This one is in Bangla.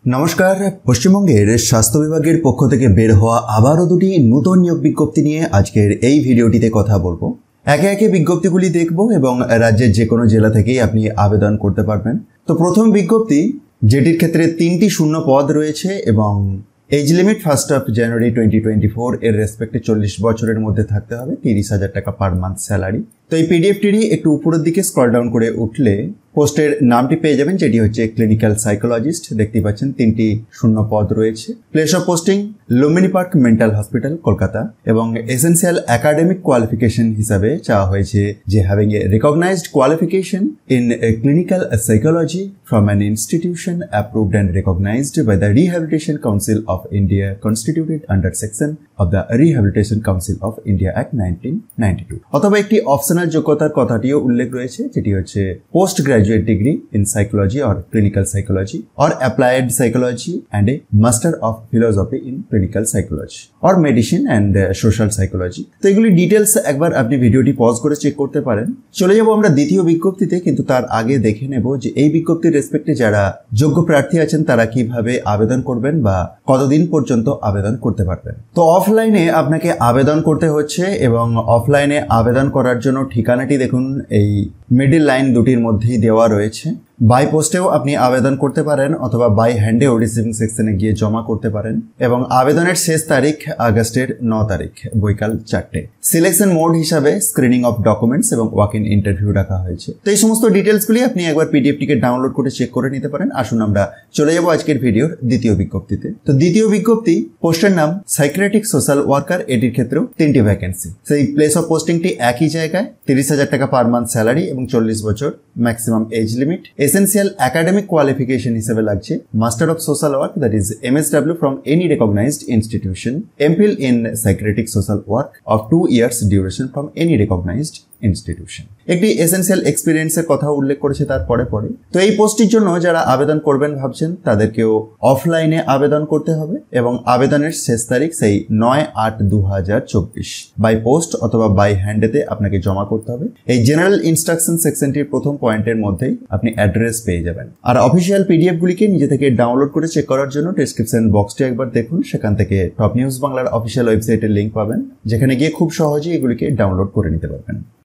নমস্কার। পশ্চিমবঙ্গের স্বাস্থ্য বিভাগের পক্ষ থেকে বের হওয়া আবারও দুটি নতুন নিয়োগ বিজ্ঞপ্তি নিয়ে আজকের এই ভিডিওটিতে কথা বলবো। একে একে বিজ্ঞপ্তিগুলি দেখব এবং রাজ্যের যে কোনো জেলা থেকেই আপনি আবেদন করতে পারবেন। তো প্রথম বিজ্ঞপ্তি, যেটির ক্ষেত্রে 3টি শূন্য পদ রয়েছে এবং এজ লিমিট 1 জানুয়ারি 2024 এর রেসপেক্টে 40 বছরের মধ্যে থাকতে হবে, 30,000 টাকা পার মান্থ স্যালারি। তো এই পিডিএফটিরই একটু উপরের দিকে স্ক্রল ডাউন করে উঠলে পোস্টের নামটি পেয়ে যাবেন, যেটি হচ্ছে ক্লিনিক্যাল সাইকোলজিস্ট। দেখতে পাচ্ছেন 3টি শূন্য পদ রয়েছে। Place of posting Lumbini park mental hospital, Kolkata. এবং এসেন্সিয়াল একাডেমিক কোয়ালিফিকেশন হিসাবে চাওয়া হয়েছে যে having a recognised qualification in clinical psychology from an institution approved and recognized by the Rehabilitation Council of India, constituted under section of the Rehabilitation Council of India Act 1992। অথবা একটি অপশনাল যোগ্যতার কথাটিও উল্লেখ রয়েছে, যেটি হচ্ছে post graduate degree in psychology or clinical psychology or applied psychology and a master of philosophy in clinical psychology or medicine and social psychology. তো এগুলি ডিটেলস একবার আপনি ভিডিওটি পজ করে চেক করতে পারেন। চলে যাব আমরা দ্বিতীয় বিজ্ঞপ্তিতে, কিন্তু তার আগে দেখে নেব যে এই বিজ্ঞপ্তির রেসপেক্টে যারা যোগ্য প্রার্থী আছেন তারা কিভাবে আবেদন করবেন বা কতদিন পর্যন্ত আবেদন করতে পারবেন। তো অফলাইনে আপনাকে আবেদন করতে হচ্ছে এবং অফলাইনে আবেদন করার জন্য ঠিকানাটি দেখুন এই মিডল লাইন দুটির মধ্যেই দেওয়া রয়েছে। বাই পোস্টেও আপনি আবেদন করতে পারেন অথবা বাই হ্যান্ডেও রিসিভিং সেকশনে গিয়ে জমা করতে পারেন এবং আবেদনের শেষ তারিখ আগস্টের 9 তারিখ বৈকাল 4টে। সিলেকশন মোড হিসাবে স্ক্রিনিং অফ ডকুমেন্টস এবং ওয়াক ইন ইন্টারভিউ রাখা হয়েছে। তো এই সমস্ত ডিটেলসগুলি আপনি একবার পিডিএফটিকে ডাউনলোড করে চেক করে নিতে পারেন। আসুন আমরা চলে যাব আজকের ভিডিওর দ্বিতীয় বিজ্ঞপ্তিতে। তো দ্বিতীয় বিজ্ঞপ্তি, পোস্টের নাম সাইকিয়াট্রিক সোশ্যাল ওয়ার্কার। এটির ক্ষেত্রেও 3টি ভ্যাকেন্সি। সেই প্লেস অফ পোস্টিংটি একই জায়গায়, 30,000 টাকা পার মান্থ স্যালারি এবং 40 বছর maximum age limit. Essential academic qualification হিসেবে লাগছে master of social work, that is MSW from any recognized institution, MPhil in psychiatric social work of 2 years duration from any recognized institution. একটি এসেন্সিয়াল এক্সপিরিয়েন্সের কথা উল্লেখ করেছে তারপরে। তো এই পোস্টটির জন্য যারা আবেদন করবেন ভাবছেন তাদেরকেও অফলাইনে আবেদন করতে হবে এবং আবেদনের শেষ তারিখ সেই 9/8/2024 বাই পোস্ট অথবা বাই হ্যান্ডেতে আপনাকে জমা করতে হবে। এই জেনারেল ইনস্ট্রাকশন সেকশনটির প্রথম পয়েন্টের মধ্যেই আপনি অ্যাড্রেস পেয়ে যাবেন। আর অফিসিয়াল পিডিএফগুলিকে নিজে থেকে ডাউনলোড করে চেক করার জন্য ডেসক্রিপশন বক্সটি একবার দেখুন, সেখান থেকে টপ নিউজ বাংলার অফিসিয়াল ওয়েবসাইটের লিঙ্ক পাবেন, যেখানে গিয়ে খুব সহজেই এগুলিকে ডাউনলোড করে নিতে পারবেন।